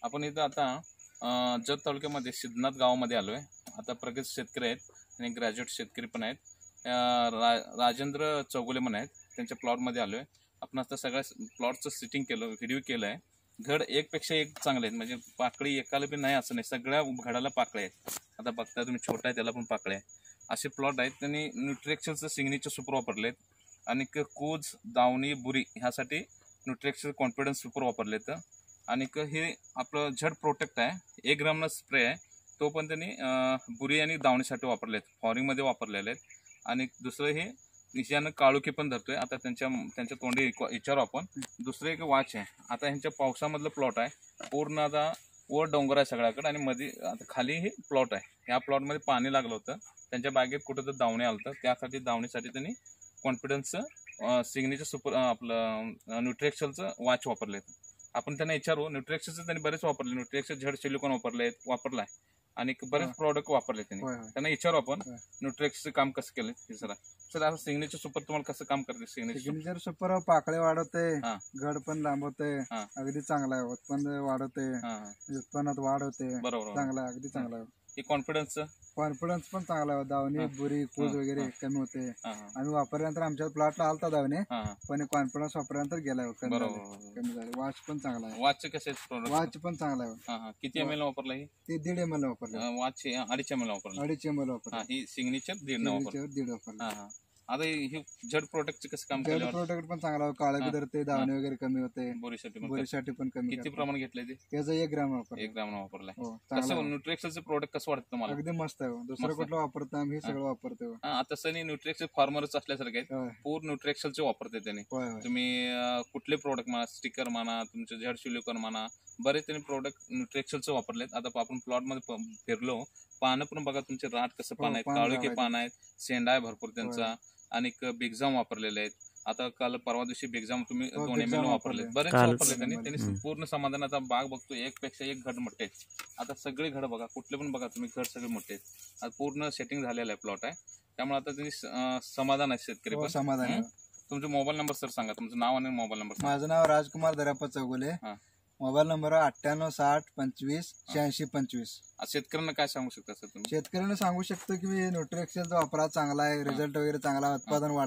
आपण इथं आता जत तालुक्यामध्ये सिद्धनाथ गावामध्ये आलोय। आता प्रगत शेतकरी आहेत आणि ग्रॅज्युएट शेतकरी पण आहेत। राजेंद्र चौगुले म्हणून आहेत, त्यांच्या प्लॉटमध्ये आलोय। आपण आता सगळ्या प्लॉटचं सिटिंग केलं, व्हिडिओ केलाय। घड एकपेक्षा एक चांगले आहेत, म्हणजे पाकळी एकाला बी नाही असं नाही, सगळ्या घडाला पाकळे आहेत। आता बघता तुम्ही, छोटा आहे त्याला पण पाकळे आहे, असे प्लॉट आहेत। त्यांनी न्यूट्रिएक्सलचं सिग्नेचर सुपर वापरलेत आणि कूज, दावणी, बुरी ह्यासाठी न्यूट्रिएक्सल कॉन्फिडन्स सुपर वापरलेत। आणि हे आपलं झड प्रोटेक्ट आहे, 1 ग्रामचा स्प्रे आहे, तो पण त्यांनी बुरी आणि दावणीसाठी वापरलेत, फॉरिंगमध्ये वापरलेले आहेत। आणि दुसरं हे यानं काळुकी पण धरतोय। आता त्यांच्या तोंडी विचारू आपण। दुसरं एक वाच आहे, आता ह्यांच्या पावसामधलं प्लॉट आहे, पूर्ण आता वर डोंगर आहे सगळ्याकडे आणि मध्ये आता खाली हे प्लॉट आहे। ह्या प्लॉटमध्ये पाणी लागलं होतं, त्यांच्या बागेत कुठं तर दावणी आलं होतं, त्यासाठी दावणीसाठी त्यांनी कॉन्फिडन्सचं सिग्नेचर सुपर आपलं न्यूट्रिएक्सलचं वाच वापरलेत। आपण त्यांना विचारू, न्यूट्रिएक्सलचं त्यांनी बरेच वापरले, न्यूट्रिएक्सल झड सिलिकॉन वापरलाय आणि बरेच प्रोडक्ट वापरले त्यांनी। त्यांना विचारू आपण न्यूट्रिएक्सचं काम कसं केलं हे जरा। सर, आता सिग्नेचर सुपर तुम्हाला कसं काम करते? सिग्नेचर सुपर पाकळे वाढवते, घड पण लांबवते, अगदी चांगला आहे, उत्पन्न वाढवते, उत्पन्नात वाढ होते, चांगला आहे, अगदी चांगला आहे। हे कॉन्फिडन्स पण चांगला आहे, दावणी, बुरी, कूज वगैरे कमी होते। आम्ही वापरल्यानंतर आमच्या प्लॉटला आलता दावणी, पण कॉन्फिडन्स वापरल्यानंतर गेलाय, कमी झाले। वॉच पण चांगला आहे, वॉच कसे वॉच पण चांगला आहे। किती ml वापरला? ते 1.5 ml वापरलं, वॉच 2.5 ml वापरला, 2.5 ml वापरला। ही सिग्नेचर 1.5 वापरला। आता हे झड प्रोटेक्टचं कसं काम केलं? प्रोटेक्ट पण चांगला, काळे धरते, दावणी वगैरे कमी होते, बुरीसाठी पण कमी। किती प्रमाण घेतलंय ते? त्याचं 1 ग्राम वापरलं, 1 ग्राम वापरलाय। कसं न्यूट्रिएक्सलचं प्रोडक्ट कसं वाटतं तुम्हाला? अगदी मस्त आहे, दुसरं कुठलं वापरतो आम्ही, सगळं वापरतो। आता सनी न्यूट्रिएक्सल फार्मरच असल्यासारखे आहेत, पूर्ण न्यूट्रिएक्सलचे वापरते त्यांनी। तुम्ही कुठले प्रोडक्ट म्हणा, स्टिकर म्हणा, तुमचे झड सिलिकॉन म्हणा, बरेच त्यांनी प्रोडक्ट न्यूट्रिएक्सलचे वापरलेत। आता आपण प्लॉट मध्ये फिरलो, पानं पण बघा तुमचे, राट कसं पान आहेत, काळुके पान आहेत, शेंडा आहे भरपूर त्यांचा, आणि बिगझाम वापरलेले आहेत। आता काल परवा दिवशी बिगझाम तुम्ही 2 ml वापरले, बरेच वापरले त्यांनी पूर्ण समाधान। आता बाग बघतो, एकपेक्षा एक घड मोठे आहेत। आता सगळे घड बघा, कुठले पण बघा तुम्ही, घड सगळे मोठे आहेत। आता पूर्ण सेटिंग झालेलं आहे, प्लॉट आहे, त्यामुळे आता त्यांनी समाधान आहे, शेतकरी पण समाधान आहे। तुमचा मोबाईल नंबर सर सांगा, तुमचं नाव आणि मोबाईल नंबर। माझं नाव राजकुमार दर्याप्पा चौगुले, मोबाईल नंबर 98 60 25 86 25। शेतकऱ्यांना काय सांगू शकता सर तुम्ही? शेतकऱ्यांना सांगू शकतो की न्यूट्रिएक्सलचा वापरा चांगला आहे, रिझल्ट वगैरे चांगला, उत्पादन वाढ